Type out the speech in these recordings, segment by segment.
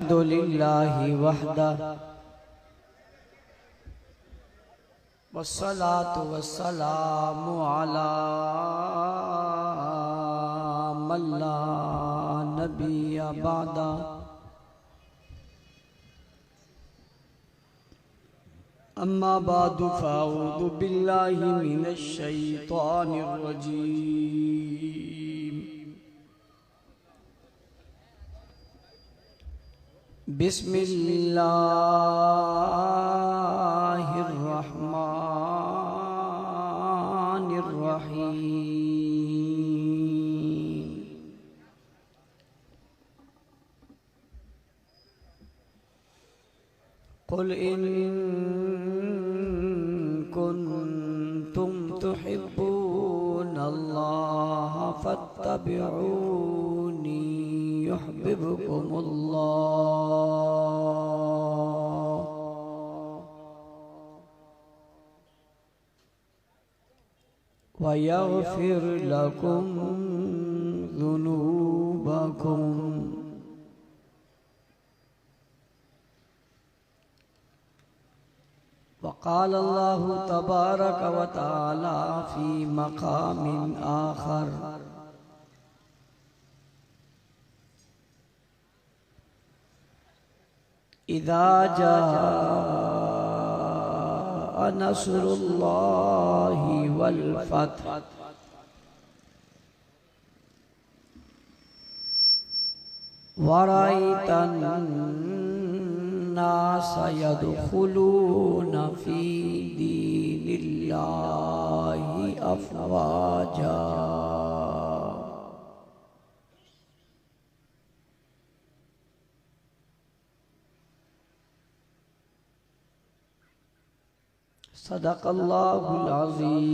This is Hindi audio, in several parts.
अल्हम्दुलिल्लाहि वहदा वस्सलातु वस्सलामु अला मन ला नबिय्य बअदा। अम्मा बादु फ़अऊज़ु बिल्लाहि मिनश शैतानिर रजीम। बिस्मिल्लाहिर रहमानिर रहीम। कुल इन कुन्तुम तुहिब्बूनल्लाह फत्तबिऊनी युहब्बिबकुमुल्लाह व यग़फिर लकुम ज़ुनूबकुम। वक़ाल अल्लाहु तबारक व तआला फ़ी मक़ामिन आख़र। इज़ा जाअ नस्रुल्लाहि वल फ़थ व रअयतन नास यदखुलून फ़ी दीनिल्लाहि अफ़वाजा। सदक़ल्लाहुल अज़ीम।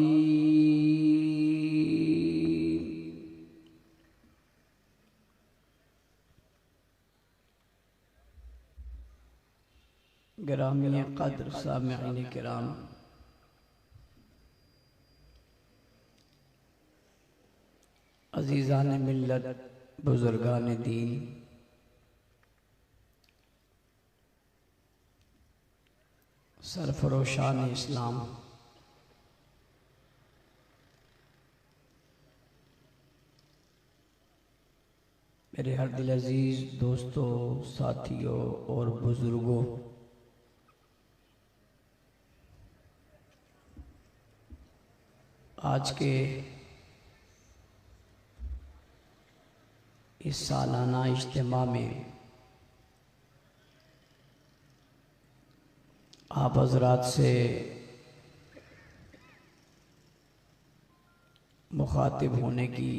गिरामी क़द्र सामिईन किराम, अज़ीज़ान मिल्लत, बुज़ुर्गान दीन, सरफरोशान इस्लाम, मेरे हर दिल अजीज़ दोस्तों, साथियों और बुज़ुर्गों, आज के इस सालाना इज्तिमा में आप हज़रात से मुखातिब होने की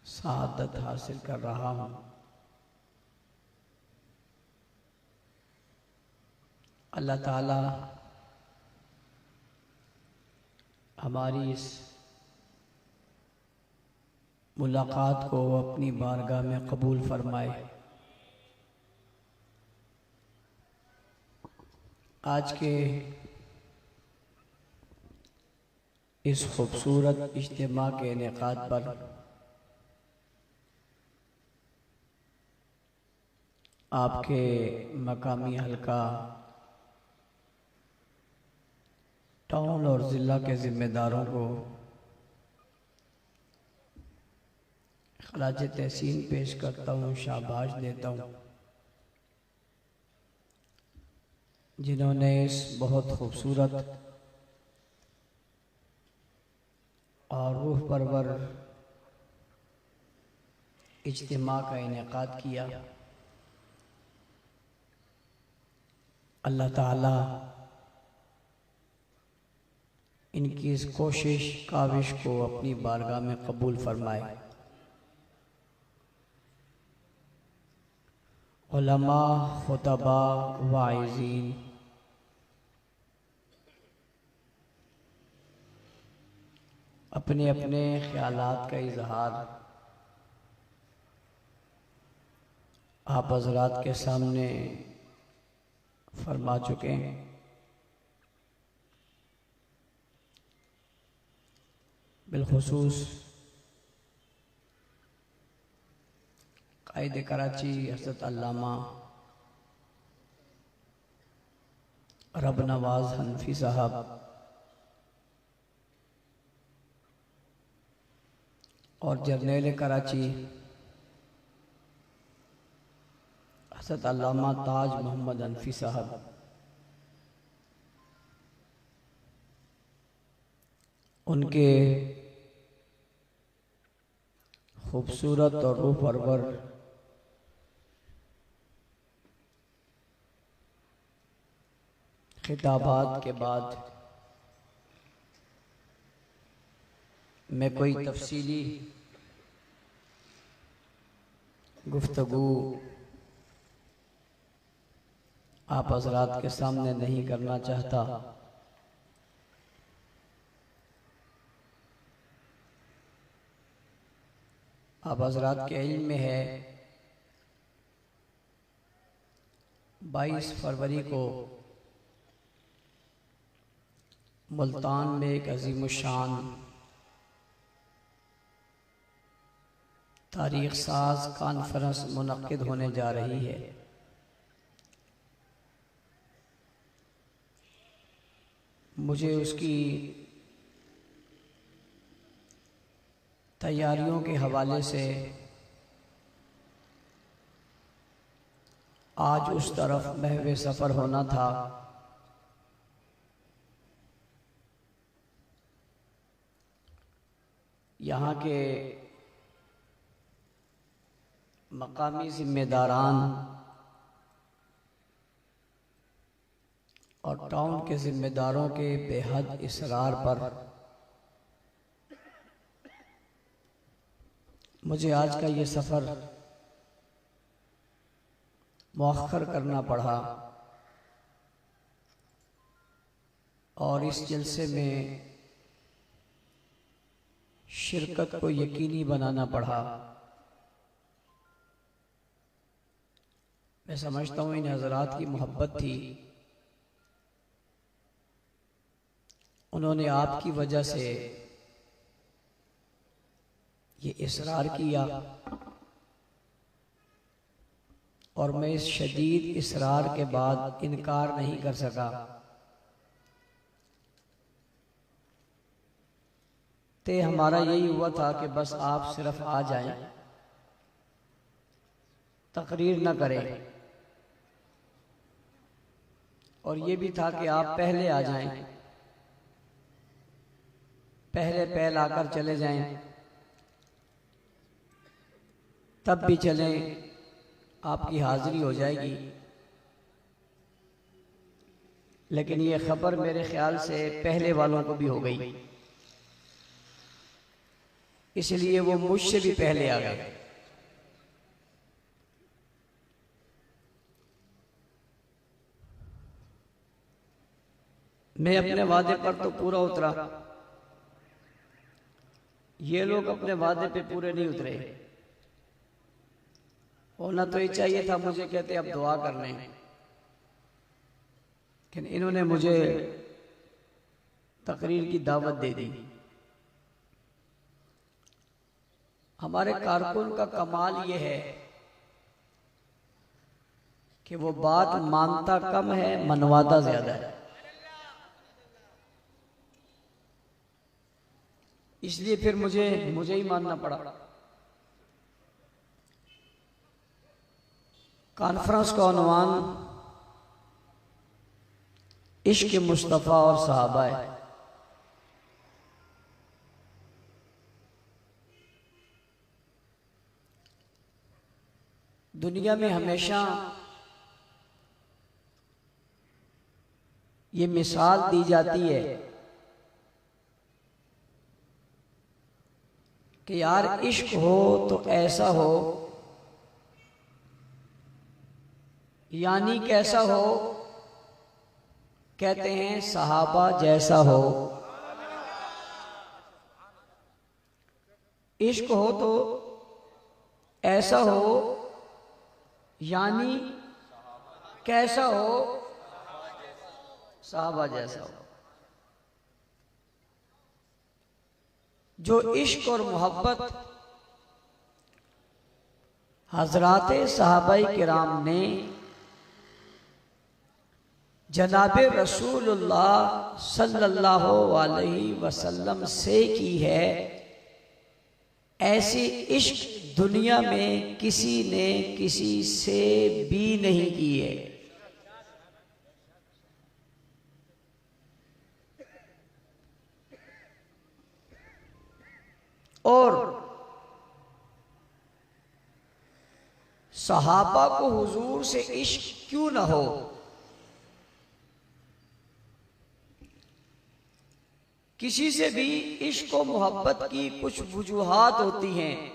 सआदत हासिल कर रहा हूँ। अल्लाह ताला हमारी इस मुलाकात को अपनी बारगाह में कबूल फरमाए। आज के इस खूबसूरत इज्तिमा के इनेकाद पर आपके मकामी हल्का टाउन और ज़िला के ज़िम्मेदारों को खराज तहसीन पेश करता हूँ, शाबाश देता हूँ, जिन्होंने इस बहुत खूबसूरत और रूह परवर इज्तिमा का इनेकाद किया। अल्लाह ताला इनकी इस कोशिश काविश को अपनी बारगाह में कबूल फरमाए। उलमा, खुतबा, वाइज़ीन, अपने अपने ख्यालात का इजहार आप हज़रात के सामने फरमा चुके हैं। बिलखुसूस कायद कराची हज़रत अल्लामा रब नवाज हनफी साहब और जर्नैल कराची हज़रत अल्लामा ताज मोहम्मद हनफी साहब उनके खूबसूरत और रूह परवर खिताबात के बाद मैं कोई तफसीली गुफ्तगू आप हज़रात के सामने नहीं करना चाहता। आप हज़रात के इल्म में है 22 फरवरी को मुल्तान में एक अज़ीमुश्शान तारीख साज कॉन्फ्रेंस मुनक्किद होने जा रही है। मुझे उसकी तैयारियों के हवाले से आज उस तरफ महवे सफ़र होना था। यहाँ के मकामी जिम्मेदारान और टाउन के जिम्मेदारों के बेहद इसरार पर मुझे आज का ये सफ़र मुअख्खर करना पड़ा और इस जलसे में शिरकत को यकीनी बनाना पड़ा। मैं समझता हूँ इन हज़रात की मोहब्बत थी, उन्होंने आपकी वजह से ये इसरार किया और मैं इस शदीद इसरार के बाद इनकार नहीं कर सका। ते हमारा यही हुआ था कि बस आप सिर्फ आ जाएं, तकरीर न करें, और ये भी था कि आप पहले आ जाएं, पहले पहल आकर चले जाएं, तब भी चलें, आपकी हाजिरी हो जाएगी। लेकिन ये खबर मेरे ख्याल से पहले वालों को भी हो गई, इसलिए वो मुझसे भी पहले आ गए। मैं अपने वादे पर तो पूरा उतरा, ये लोग अपने वादे पे पूरे नहीं उतरे। होना तो ये चाहिए था, मुझे कहते अब दुआ कर लें, लेकिन इन्होंने मुझे तकरीर की दावत दे दी। हमारे कारकुन का कमाल ये है कि वो बात मानता कम है, मनवाता ज्यादा है। इसलिए फिर मुझे ही मानना पड़ा। कॉन्फ्रेंस का उन्वान इश्क मुस्तफ़ा और सहाबा है। दुनिया में हमेशा ये मिसाल दी जाती है कि यार इश्क हो तो ऐसा हो, यानी कैसा हो, कहते हैं सहाबा जैसा हो। इश्क हो तो ऐसा हो, यानी कैसा हो, सहाबा जैसा हो। जो इश्क और मोहब्बत हजरात सहाबाई किराम ने जनाब रसूलुल्लाह सल्लल्लाहु अलैहि वसल्लम से की है, ऐसी इश्क दुनिया में किसी ने किसी से भी नहीं की है। और सहाबा को हुजूर से इश्क क्यों ना हो? किसी से भी इश्क और मोहब्बत की कुछ वजूहात होती हैं।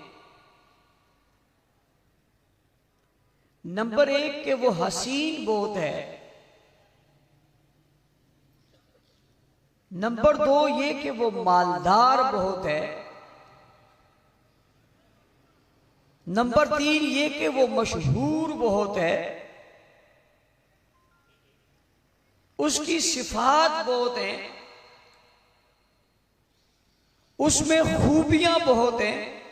नंबर एक कि वो हसीन बहुत है। नंबर दो ये कि वो मालदार बहुत है। नंबर तीन ये कि वो मशहूर बहुत है। उसकी सिफात बहुत है, उसमें खूबियां बहुत हैं,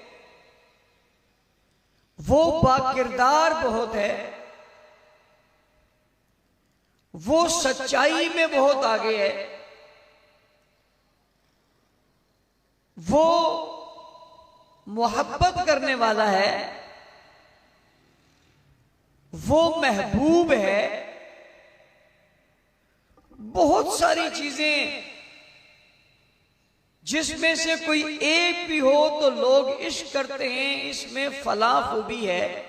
वो बाकिरदार बहुत है, वो सच्चाई में बहुत आगे है, वो मोहब्बत करने वाला है, वो महबूब है। बहुत सारी चीजें जिसमें से कोई एक भी हो तो लोग इश्क करते हैं, इसमें फला खूबी है।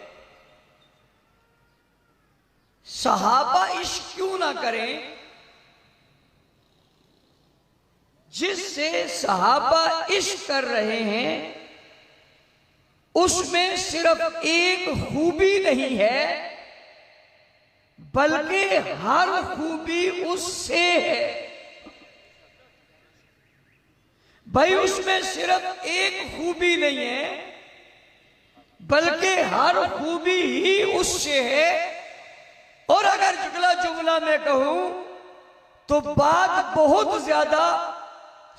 सहाबा इश्क क्यों ना करें? जिससे सहाबा इश्क कर रहे हैं उसमें सिर्फ एक खूबी नहीं है, बल्कि हर खूबी उससे है। भाई उसमें सिर्फ एक खूबी नहीं है, बल्कि हर खूबी ही उससे है। और अगर जुगला जुगला में कहूं तो बात बहुत ज्यादा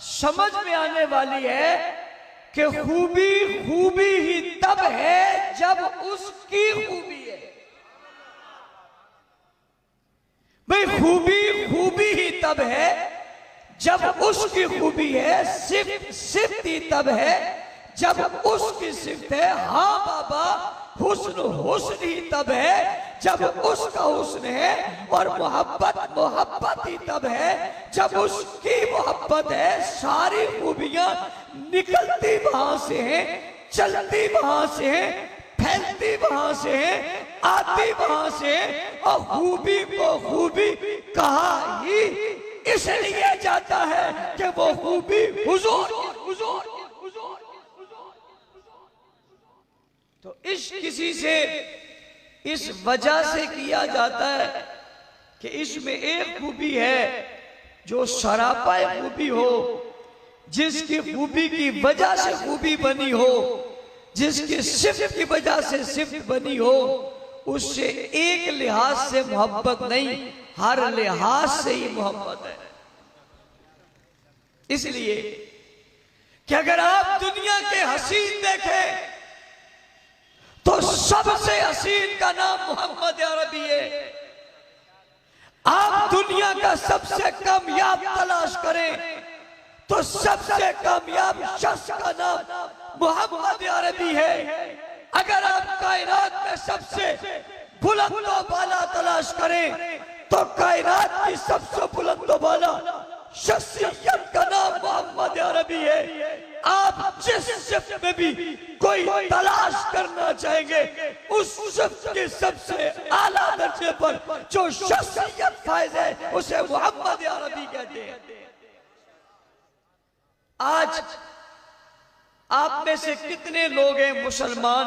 समझ में आने वाली है कि खूबी खूबी ही तब है जब उसकी खूबी है। भाई खूबी खूबी ही तब है जब उसकी खूबी है। सिफ्त ही तब है जब उसकी सिफ्त है। हाँ बाबा, हुस्न हुस्न ही तब है जब उसका हुस्न है। और मोहब्बत मोहब्बत ही तब है जब उसकी मोहब्बत है। सारी खूबियां निकलती वहां से हैं, चलती वहां से हैं, फैलती वहां से हैं, आती वहां से हैं। और खूबी को खूबी कहा ही इसलिए जाता है कि वो खूबी हुजूर तो इश्क किसी से इस वजह से किया जाता है कि इसमें एक खूबी है जो सरापाए खूबी हो, जिसकी खूबी की वजह से खूबी बनी हो, जिसकी सिफ्त की वजह से सिफ्त बनी हो। उससे एक लिहाज से मोहब्बत नहीं, हर लिहाज से ही मोहब्बत है। इसलिए कि अगर आप दुनिया के हसीन देखें तो सबसे हसीन का नाम मोहम्मद अरबी है। आप दुनिया का सबसे कामयाब तलाश करें तो सबसे कामयाब शख्स का नाम मोहम्मद अरबी है। अगर आप कायनात में सबसे बुलंद वाला तलाश करें तो कायनात की सबसे बुलंद वाला शख्सियत का नाम मोहम्मद अरबी है। आप जिस सिफ्त में भी कोई तलाश करना चाहेंगे, उस सिफ्त के सबसे आला दर्जे पर जो शख्सियत फायज है उसे मोहम्मद अरबी कहते हैं। आज आप में से कितने लोग हैं मुसलमान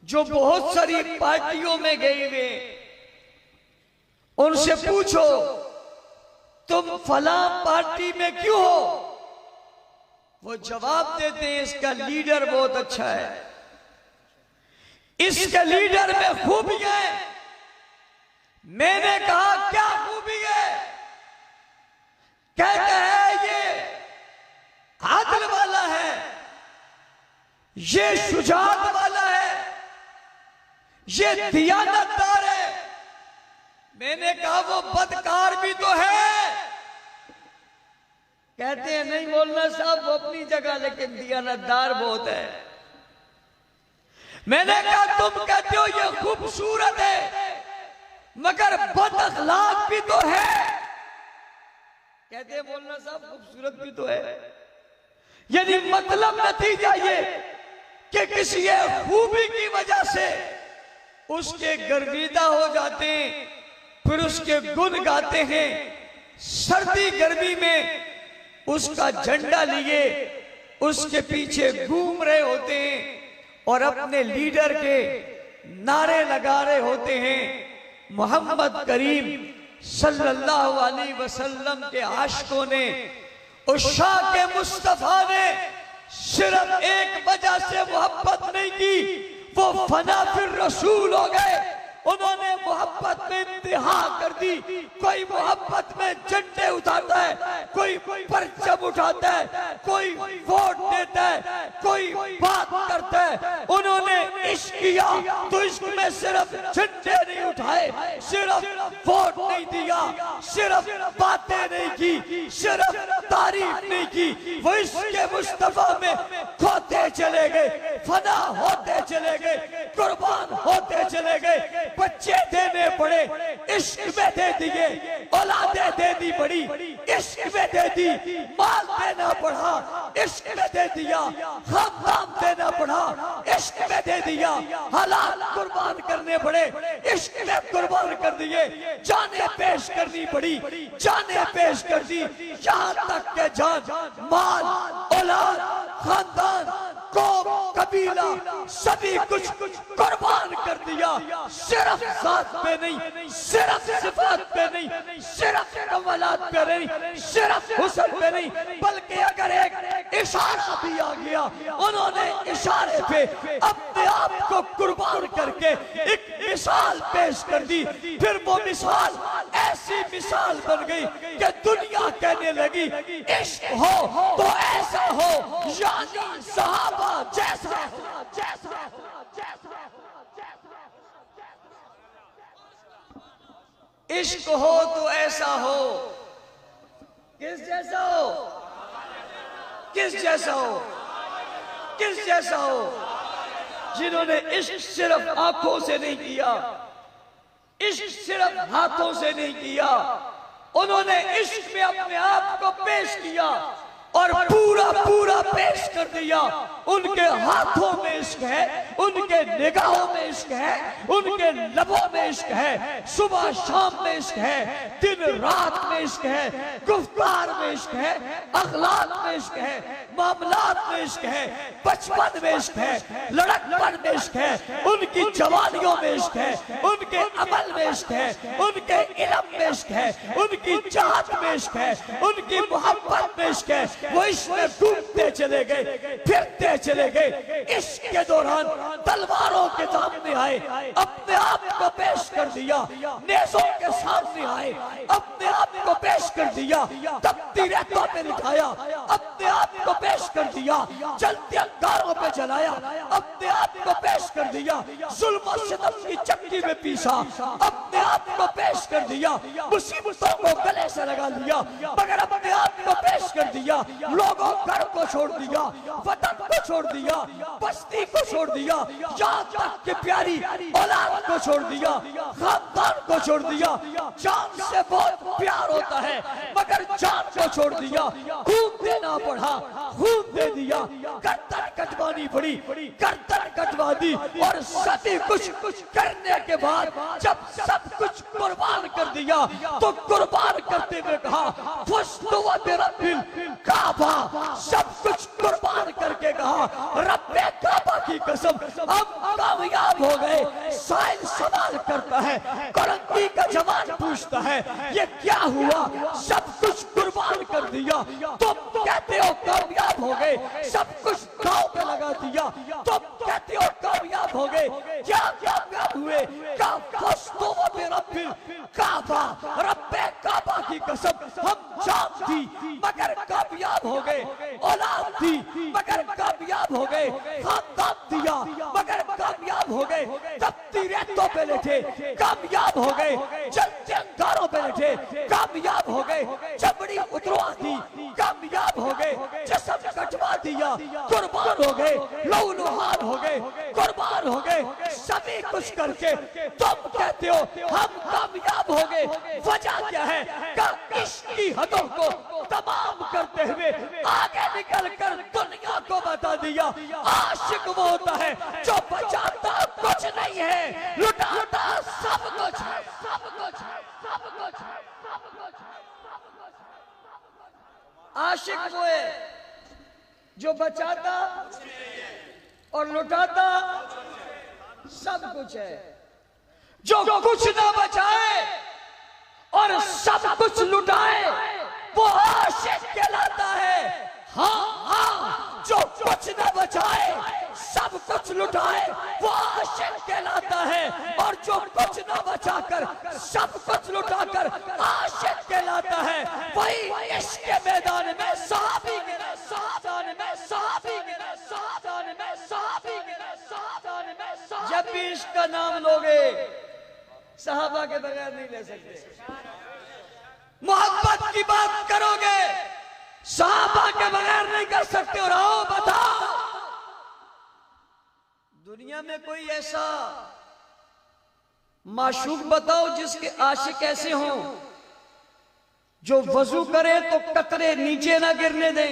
जो बहुत सारी पार्टियों में गए हुए? उनसे पूछो तुम फला पार्टी में क्यों हो? वो जवाब देते हैं इसका लीडर बहुत अच्छा है, इसके लीडर में खूबियां हैं। मैंने कहा क्या खूबी है? कहते हैं ये आदल वाला है, ये शुजाअत वाला है, ये दियानतदार है। मैंने कहा वो बदकार भी तो है। कहते हैं नहीं मौलाना साहब वो अपनी जगह, लेकिन दियानतदार बहुत है। मैंने कहा तुम कहते हो ये खूबसूरत है मगर बद अखलाक भी तो है। कहते हैं मौलाना साहब खूबसूरत भी तो है। यानी मतलब नतीजा ये कि किसी खूबी की वजह से उसके गर्विदा हो जाते हैं, फिर उसके गुण गाते हैं। सर्दी गर्मी में उसका झंडा लिए उसके पीछे घूम रहे होते हैं और अपने लीडर के नारे लगा रहे होते हैं। मोहम्मद करीम सल्लल्लाहु अलैहि वसल्लम के आशिकों ने, उस शाह के मुस्तफा ने सिर्फ एक वजह से मोहब्बत नहीं की, वो फना फिर रसूल हो गए। उन्होंने मोहब्बत में इंतहा कर दी। कोई मोहब्बत में झंडे उठाता है, कोई परचम उठाता है, कोई वोट देता है, कोई बात करता है। उन्होंने इश्क किया तो इश्क में सिर्फ झंडे नहीं उठाए, सिर्फ वोट नहीं दिया, सिर्फ बातें नहीं की, सिर्फ तारीफ नहीं की, वो इश्क मुस्तफा में खोते चले गए, फना होते चले गए, कुर्बान होते चले गए। बच्चे देने पड़े, इश्क में दे दिए, औलादे दे दी पड़ी, इश्क में दे दी, माल देना पड़ा, इश्क में दे दिया, खानदान देना पड़ा, इश्क में दे दिया, हालात कुर्बान करने पड़े, इश्क में कुर्बान कर दिए, जाने पेश करनी पड़ी, जाने पेश कर दी, यहाँ तक के जान, माल, औलाद, खानदान, कौम, कबीला, सभी कुछ कुर्बान कर दिया। सिर्फ जात पे नहीं, सिर्फ सिफात पे नहीं, सिर्फ कमालात पे नहीं, सिर्फ हुस्न पे नहीं, बल्कि अगर एक इशारा भी आ गया, उन्होंने इशारे पे अपने आप को कुर्बान करके एक मिसाल पेश कर दी। फिर वो मिसाल ऐसी मिसाल बन गई कि दुनिया कहने लगी इश्क हो तो ऐसा हो, यानी सहाबा जैसा जैसा इश्क हो तो ऐसा हो। किस जैसा हो? किस जैसा हो? किस जैसा हो? जिन्होंने इश्क सिर्फ आंखों से नहीं किया, इश्क सिर्फ हाथों से नहीं किया, उन्होंने इश्क में अपने आप को पेश किया और पूरा पूरा पेश कर दिया। उनके हाथों में इश्क है, उनके निगाहों में इश्क है, उनके लबों में इश्क है, सुबह शाम में इश्क है, दिन रात में इश्क है, गुफ्तार में इश्क है, अखलाक में इश्क है, मामलात में इश्क है, बचपन में इश्क है, लड़कपन में इश्क है, उनकी जवानियों में इश्क है, उनके अमल में इश्क है, उनके इल्म में इश्क है, उनकी चाहत में इश्क है, उनकी मोहब्बत में इश्क है। वो इश्क में डूबते चले गए, फिरते चले गए। इश्क के दौरान तलवारों के सामने आए, अपने आप को पेश कर दिया, नेज़ों के सामने आए, अपने आप को पेश कर दिया, तपती रेतों पे दिखाया, अपने आप को पेश कर दिया, जलते अंगारों पे जलाया, अपने आप को पेश कर दिया, जुल्म और सितम की चक्की में पीसा, अपने आप को पेश कर दिया, मुसीबतों को गले से लगा लिया, मगर अपने आप को पेश कर दिया। लोगों घर को छोड़ दिया, वतन को छोड़ दिया, बस्ती को छोड़ दिया, यहाँ तक कि प्यारी औलाद को छोड़ दिया, खानदान को छोड़ दिया। जान से बहुत प्यार होता है मगर जान को छोड़ दिया, खून देना पड़ा, खून दे दिया, गर्दन कटवानी पड़ी, गर्दन कटवा दी। और सभी कुछ करने के बाद जब सब कुछ कुर्बान कर दिया तो कुर्बान करते हुए कहा काबा, सब कुछ कुर्बान करके कहा रब्बे काबा की कसम हम कामयाब हो गए। साइल सवाल करता है, करंदी का जवान पूछता है ये क्या हुआ? सब कुछ कुर्बान कर दिया तो कहते हो कामयाब हो गए, सब कुछ दांव पे लगा दिया तो कहते हो कामयाब हो गए। क्या कामयाब हुए? काबा, रब्बे काबा की कसम हम जान थी मगर कामयाब हो गए, औलाद थी मगर कामयाब हो गए, खानदान दिया मगर कामयाब कामयाब हो गए, तपती रेतों पे लेटे कामयाब हो गए, जलते अंगारों पे लेटे कामयाब हो गए, चमड़ी उतरवा दी कामयाब हो गए, जिस्म कटवा दिया कुर्बान हो गए, लहू लुहान हो गए कुर्बान हो गए, सभी कुछ करके तुम कहते हो हम कामयाब हो गए। वजह क्या है? इश्क की हदों को तमाम करते हुए आगे निकल कर दुनिया को बता दिया, आशिक वो होता है जो बचाता कुछ नहीं है, लुटाता सब कुछ है, सब कुछ है, सब कुछ है, सब कुछ है। आशिक वो है जो बचाता और लुटाता सब कुछ है, जो कुछ ना बचाए और सब कुछ लुटाए वो आशिक कहलाता है। हाँ हाँ, जो कुछ ना बचाए सब कुछ लुटाए वो आशिक कहलाता है, और जो कुछ ना बचाकर सब कुछ लुटाकर आशिक कहलाता है, वही इश्क के मैदान में सहाबी गिरा, सावधान में सहाबी गिरा, सावधान में सहाबी गिरा, सावधान में सहाबी। जब भी इश्क का नाम लोगे सहाबा के बगैर नहीं ले सकते, मोहब्बत की बात करोगे सहाबा के बगैर नहीं कर सकते। और आओ बताओ, दुनिया में कोई ऐसा माशूक बताओ जिसके आशिक ऐसे हों जो वजू करे तो कतरे नीचे ना गिरने दे,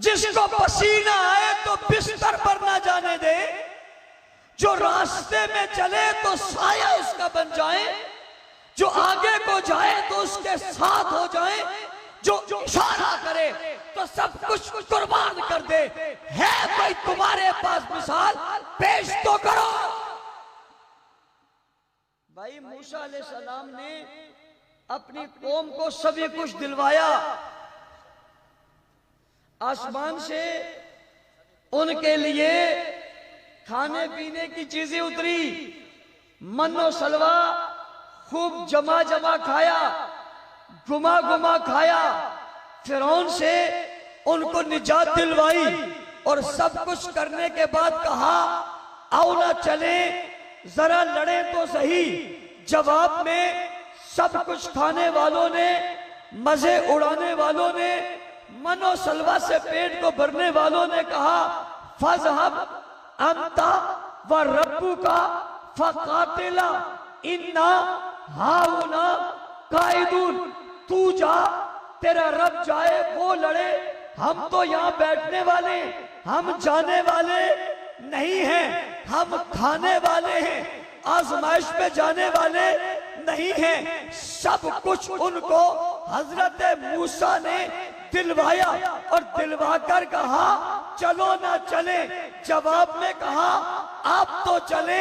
जिसको पसीना आए तो बिस्तर पर ना जाने दे, जो रास्ते में चले तो साया उसका बन जाए, जो आगे को जाए तो उसके साथ हो जाए, जो इशारा करे तो सब कुछ कुर्बान कर दे। है भाई तुम्हारे पास मिसाल, पेश तो करो। भाई मूसा अलैहिस्सलाम ने अपनी कौम को सभी कुछ दिलवाया, आसमान से उनके लिए खाने पीने की चीजें उतरी, मन्नो सलवा खूब जमा जमा खाया, गुमा गुमा खाया, फिरौन से उनको निजात दिलवाई, और सब कुछ करने के बाद कहा आओ ना चले जरा लड़े तो सही। जवाब में सब कुछ खाने वालों ने, मजे उड़ाने वालों ने, मनो सलवा से पेट को भरने वालों ने कहा फज़हब अंता व रब्बुका फकातिला इन्ना हाउना काइदून। तू जा, तेरा रब जाए वो लड़े, हम तो यहाँ बैठने वाले, हम जाने वाले नहीं हैं, हम खाने वाले हैं, आजमाइश पे जाने वाले नहीं हैं। सब कुछ उनको हजरत मूसा ने दिलवाया और दिलवाकर कहा चलो ना चले। जवाब में कहा आप तो चले,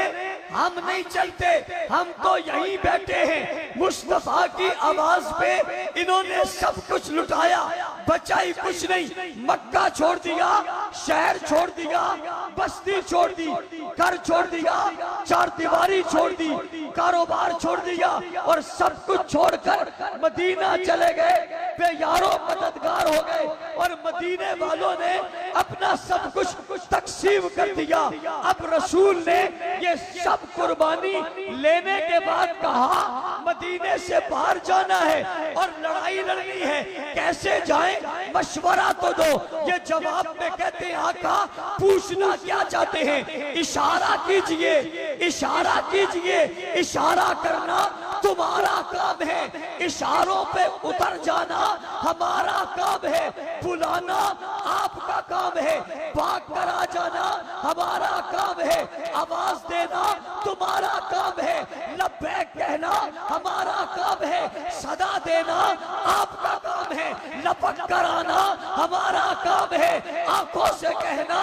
हम नहीं चलते, हम तो यहीं बैठे हैं। मुस्तफा की आवाज पे इन्होंने सब कुछ लुटाया, बचाई कुछ नहीं। मक्का छोड़ दिया, शहर छोड़ दिया, बस्ती छोड़ दी, घर छोड़ दिया, चार दीवारी छोड़ दी, कारोबार छोड़ दिया, और सब कुछ छोड़कर मदीना चले गए। वे यारों मददगार हो गए और मदीने वालों ने अपना सब कुछ तकसीम कर दिया। अब रसूल ने ये सब कुर्बानी लेने के बाद कहा मदीने से बाहर जाना है और लड़ाई लड़नी है, कैसे जाएं? मशवरा तो दो। ये जवाब में कहते हैं आका पूछना क्या चाहते हैं? इशारा कीजिए, इशारा कीजिए, इशारा करना तुम्हारा काम है, इशारों पे उतर जाना हमारा काम है, बुलाना आपका काम है, भाग कर आ जाना हमारा काम है, आवाज देना तुम्हारा काम है, लब्बैक कहना हमारा काम है, सदा देना आपका काम है, लपक कर आना हमारा काम है, आंखों से कहना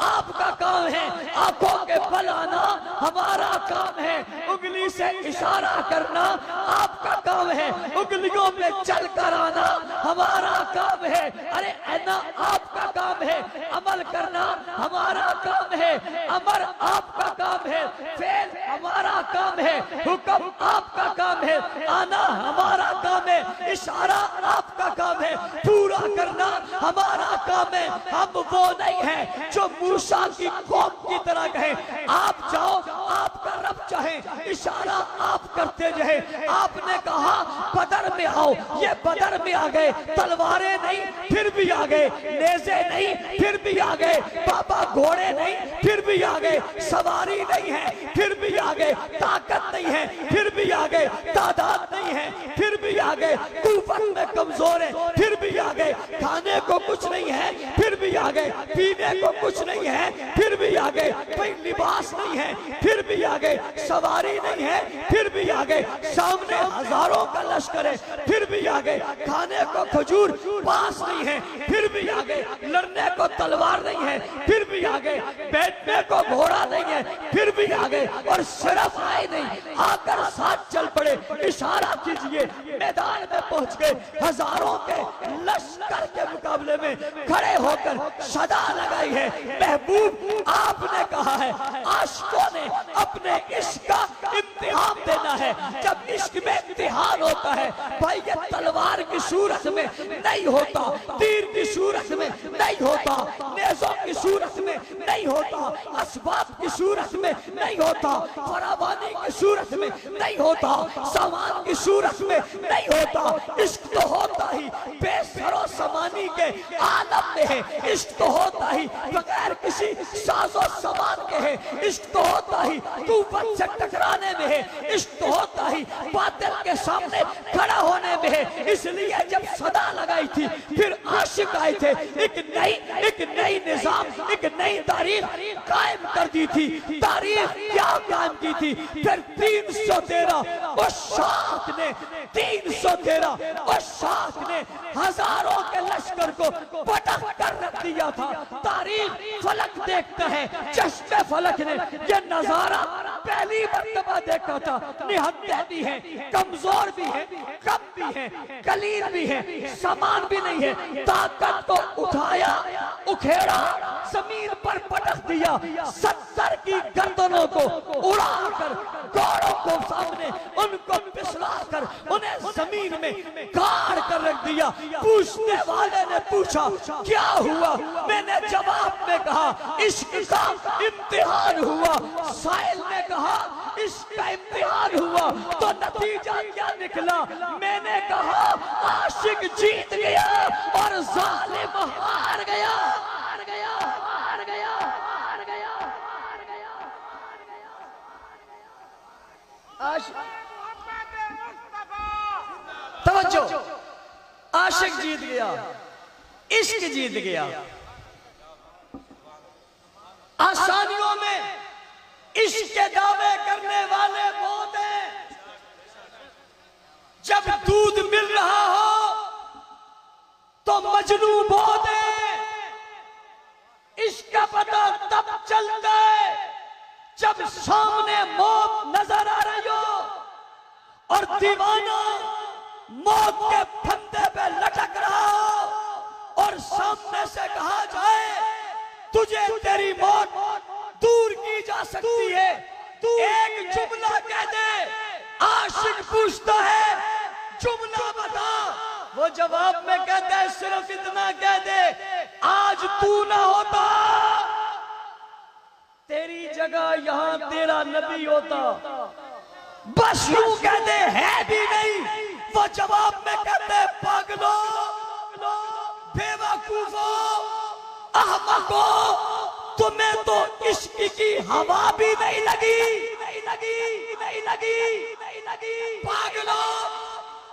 आपका काम है, आंखों के बल आना हमारा काम है, उंगली से इशारा करना आपका काम है, उंगलियों पे चल कर आना हमारा काम है। अरे ऐना आपका काम है, अमल करना हमारा काम है, अमर आपका काम है, फेल हमारा काम है, हुक्म आपका काम है, आना हमारा काम है, इशारा आपका आपका काम है, पूरा करना हमारा काम है। हम वो नहीं है जो मूसा की कौम की तरह कहे आप जाओ आपका रब चाहे, इशारा आप करते जाए। आपने कहा बदर में आओ, ये बदर में आ गए, तलवारें नहीं फिर भी आ गए, नेज़े नहीं फिर भी आ गए, बाबा घोड़े नहीं फिर भी आ गए, सवारी नहीं है फिर भी आ गए, ताकत नहीं है फिर भी आ गए, तादाद नहीं है फिर भी आ गए, कुव्वत में कमजोर है फिर भी आ गए, खाने को कुछ नहीं है फिर भी आ गए, पीने को कुछ नहीं है फिर भी आ गए, कोई लिबास नहीं है फिर भी आ गए, सवारी नहीं है फिर भी आ गए, सामने हजारों का लश्कर है फिर भी आ गए, खाने को खजूर पास नहीं है फिर भी आ गए, लड़ने को तलवार नहीं है फिर भी आ गए, बैठने को घोड़ा नहीं है फिर भी आ गए, और सिर्फ आए नहीं आकर साथ चल पड़े। इशारा कीजिए, मैदान में पहुंच गए, हजारों के लश्कर के मुकाबले में खड़े होकर सदा लगाई है, महबूब आपने कहा है आशिकों ने अपने इश्क का इम्तिहान देना है। जब इश्क में इम्तिहान होता है भाई, ये तलवार की सूरत में नहीं होता, तीर की सूरत में नहीं होता, नेज़ों की सूरत में नहीं होता, असबाब की सूरत में नहीं होता, फरावानी की सूरत में नहीं होता, सामान की सूरत में नहीं होता। इश्क तो होता ही बेसरो समानी के आलम में है, इश्क तो होता ही बगैर किसी साजो सामान के है, इश्क तो होता ही कुव्वत से टकराने में है, इश्क तो होता ही बातिल के सामने खड़ा होने में है। इसलिए जब सदा लगाई थी फिर आशिक आए थे, एक नई निजाम, एक नई तारीख कायम कर दी थी। तारीख क्या कायम की थी? फिर 313 उस शाख ने 313 उस शाख ने हजारों के लश्कर को पटक कर रख दिया था। तारीख फलक देखता है, चश्मे फलक ने यह नजारा पहली मर्तबा देखा था। निहत्ते भी है, कमजोर भी है, कम भी है, कलील भी है, सामान भी नहीं है, ताकत को उठाया, उखेड़ा, जमीन पर पटक दिया, 70 की गर्दनों को उड़ाकर घोड़ों को सामने उनको पिछलाकर उन्हें जमीन में गाड़ कर रख दिया। पूछने वाले ने पूछा क्या हुआ? मैंने जवाब में कहा इश्क का इम्तिहान हुआ। साहिल ने कहा इश्क का इम्तिहान हुआ तो नतीजा क्या निकला? मैंने कहा आशिक जीत गया और जालिम हार गया। तवज्जो, आशिक जीत गया, इश्क जीत गया। आसानियों में इश्क के दावे करने वाले बहुत हैं। जब दूध मिल रहा हो तो मजनू बहुत है। इश्क का पता तब चलता है जब सामने मौत नजर आ रही हो और दीवाना मौत के फंदे पे लटक रहा हो और सामने से कहा जाए तुझे तेरी मौत दूर की जा सकती है। एक जुमला कह दे, आशिक पूछता है जुमला बता, वो जवाब में कहता है सिर्फ इतना कह दे आज तू ना होता तेरी जगह यहां तेरा नबी होता। बस यूं कहते है भी नहीं। वो जवाब में कहते पागलो, बेवकूफो, अहमको, तुम्हें तो इश्क की हवा भी नहीं लगी। पागलो,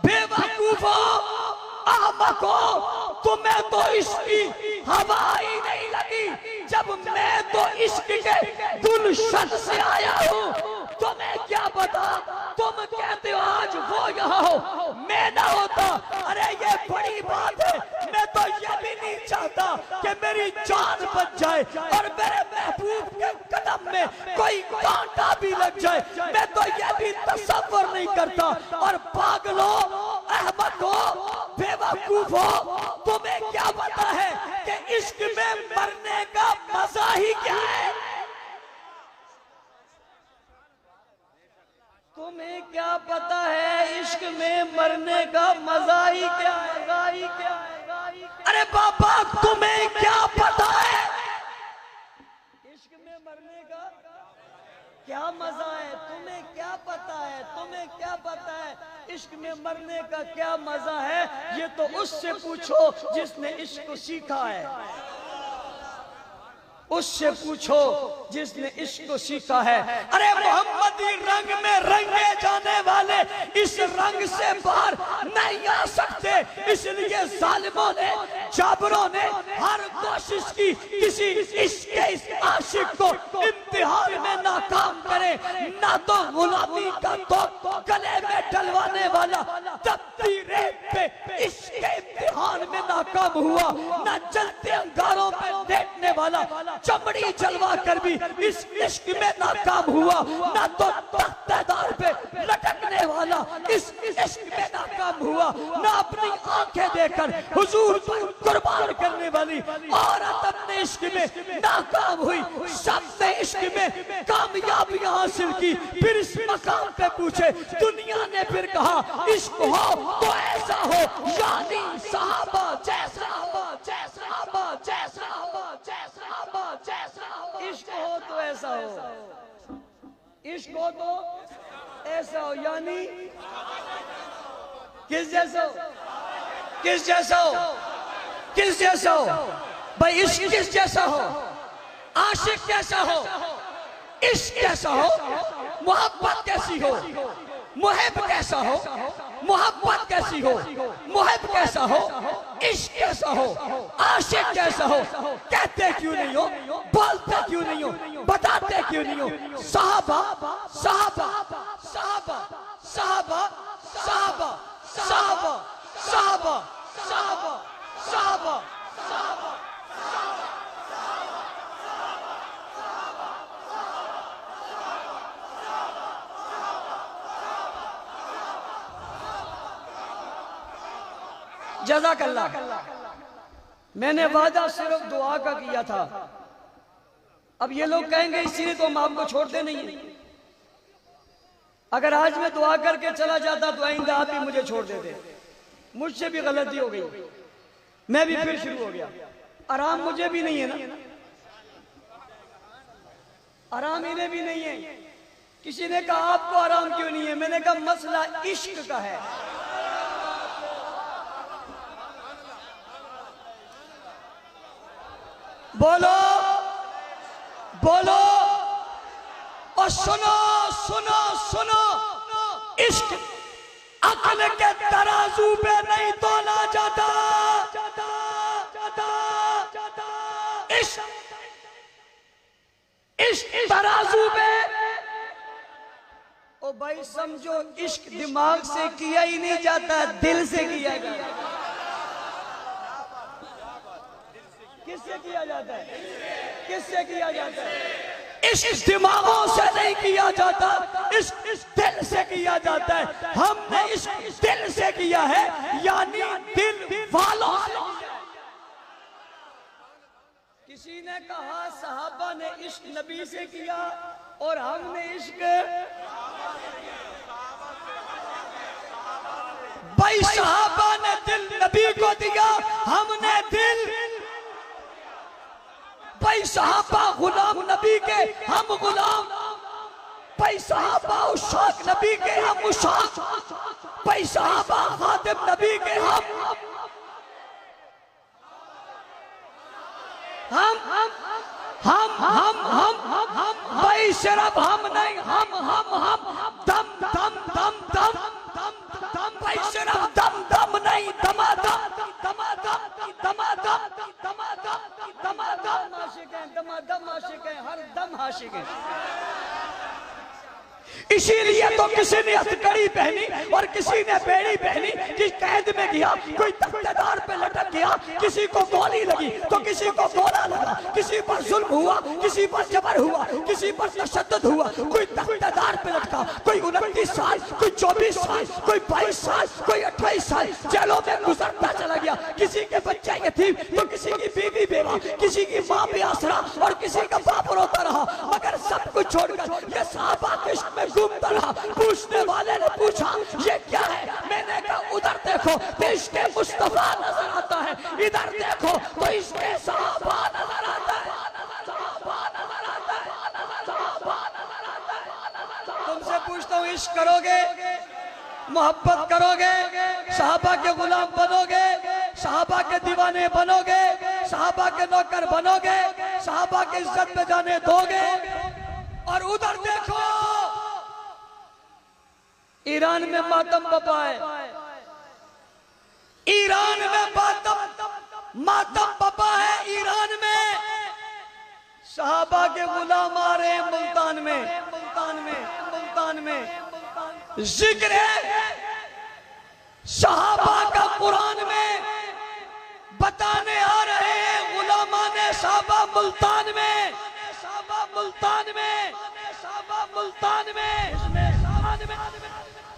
बेवकूफो, अहमको, तुम्हें तो इश्क की हवा ही नहीं लगी। जब मैं तो इश्क के गुलशन से आया हूँ तुम्हें क्या पता? तुम कहते हो आज वो यहाँ हो, मैं ना होता। अरे ये बड़ी बात है। मैं तो ये भी नहीं चाहता कि मेरी जान बच जाए और मेरे महबूब के कदम में कोई कांटा भी लग जाए। मैं तो ये भी तसव्वुर नहीं करता। और पागलो, अहमको, बेवकूफो, तुम्हें क्या पता है कि इश्क में मरने का मजा ही क्या है? तुम्हें क्या पता है इश्क इश्क में मरने का मजा ही क्या है? अरे बाबा तुम्हें क्या पता है इश्क में मरने का क्या मजा है? तुम्हें क्या पता है? तुम्हें क्या पता है इश्क में मरने का क्या मजा है? ये तो उससे पूछो जिसने इश्क को सीखा है, उससे पूछो जिसने इश्क को सीखा है। अरे मोहम्मदी रंग में रंगे जाने वाले इस रंग से बाहर नहीं आ सकते, इसलिए जालिमों ने, जाबरों ने हर कोशिश की किसी इस आशिक को इम्तिहान में नाकाम करे। ना तो गुलामी का तो गले में डलवाने वाला तपती रेत पे इसके इम्तिहान में नाकाम हुआ, ना जलते अंगारों में लेटने वाला चमड़ी जलवा कर भी इस इश्क में नाकाम हुआ, ना तो तख्तेदार पे लटकने वाला इस इश्क में नाकाम हुआ, ना अपनी आंखें देखकर हुजूर पर कुर्बान करने वाली औरत अपने इश्क में नाकाम हुई। सबने इश्क में कामयाबियां हासिल की। फिर इस मकाम पे पूछे, दुनिया ने फिर कहा इश्क हो तो ऐसा हो, यानी सहाबा जैसा हो, जैसा हो, जैसा हो, जैसा हो, जैसा हो। इश्क हो तो ऐसा हो, इश्क हो तो ऐसा हो, यानी किस जैसा हो? किस जैसा हो? किस जैसा हो भाई? इश्क किस जैसा हो? आशिक कैसा हो? इश्क कैसा हो? मोहब्बत कैसी हो? मुहिब कैसा हो? मोहब्बत कैसी हो? मुहिब कैसा हो? इश्क कैसा हो? आशिक कैसा हो? कहते क्यों नहीं हो? बोलते क्यों नहीं हो? बताते क्यों नहीं हो? सहाबा सहाबा सहाबा सहाबा सहाबा सहाबा सहाबा सहाबा सहाबा जज़ाकल्लाह। मैंने वादा सिर्फ दुआ का किया था। अब ये लोग कहेंगे इसीलिए तो हम आपको छोड़ते नहीं है। अगर आज मैं दुआ करके चला जाता तो आइंदा आप ही मुझे छोड़ देते। मुझसे भी गलती हो गई, मैं भी फिर शुरू हो गया। आराम मुझे भी नहीं है ना, आराम इन्हें भी नहीं है। किसी ने कहा आपको आराम क्यों नहीं है? मैंने कहा मसला इश्क का है। बोलो बोलो और सुनो सुनो सुनो, इश्क अक्ल के तराजू पे नहीं तोला जाता। इश्क इश्क तराजू पे, ओ भाई समझो, इश्क दिमाग से किया ही नहीं जाता, दिल से किया जाता है। किससे किया जाता है? किससे किया जाता है? इस दिमागों से नहीं किया जाता, इस दिल से किया जाता है। हमने इस दिल से किया है, यानी दिल वालों से। किसी ने कहा सहाबा ने इश्क नबी से किया और हमने इश्क भाई सहाबा ने दिल नबी को दिया, हमने दिल भाई सहाबा गुलाम नबी के, हम गुलाम। भाई सहाबा उशाक नबी के, हम उशाक। भाई सहाबा खादिम नबी के, हम भाई सिर्फ हम नहीं, हम दम दम दम दम दम भाई सिर्फ दम दम नहीं, दमादम दमादम दमादम दमादम दमादम आशिक है, दमादम आशिक है, हर दम आशिक है। इसीलिए तो किसी ने हथकड़ी पहनी और किसी ने बेड़ी पहनी, किस कैद में गया, कोई तख्तेदार पे लटक गया, किसी को गोली लगी तो किसी को गोला लगा, किसी पर जुल्म हुआ, किसी पर जबर हुआ, किसी पर तशद्दुद हुआ। कोई तख्तेदार पे लटका, कोई 29 साल, कोई 24 साल, कोई 22 साल, कोई 28 साल जेलों में गुजरता चला गया। किसी के बच्चे यतीम तो किसी की बीवी बेवा, किसी की माँ बेआसरा और किसी का बाप रोता रहा। मगर सब कुछ छोड़कर ये सहाबा के इश्क में घूमता रहा। पूछने वाले ने पूछा ये क्या है? देखो तो इश्क़े मुस्तफा नजर आता है, इधर देखो तो इश्क़े सहाबा नजर आता है। तुमसे पूछता हूँ, इश्क करोगे, मोहब्बत करोगे, सहाबा के गुलाम बनोगे, सहाबा के दीवाने बनोगे, सहाबा के नौकर बनोगे, सहाबा की इज्जत में जाने दोगे? और उधर देखो ईरान में मातम बपा है, ईरान में मातम बपा है, ईरान में सहाबा के गुलाम आ रहे हैं मुल्तान में जिक्र है सहाबा का कुरान में, बताने आ रहे हैं गुलामाने सहाबा मुल्तान में,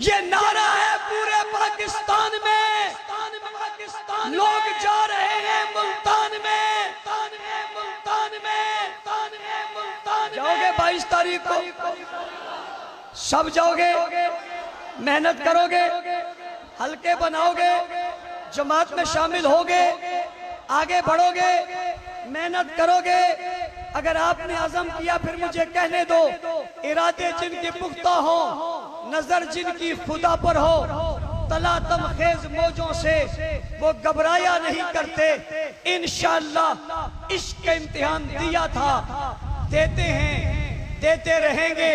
ये नारा है पूरे पाकिस्तान में, लोग जा रहे हैं मुल्तान में। जाओगे 22 तारीख को, सब जाओगे, मेहनत करोगे, हल्के बनाओगे, जमात में शामिल होगे, आगे बढ़ोगे, मेहनत करोगे। अगर आपने अज़म किया फिर मुझे कहने दो, इरादे जिनके पुख्ता हो, नजर जिनकी खुदा पर हो, तलातम खेज मौजों से वो घबराया नहीं करते। इंशाअल्लाह इश्क का इम्तिहान दिया था, देते हैं, देते रहेंगे।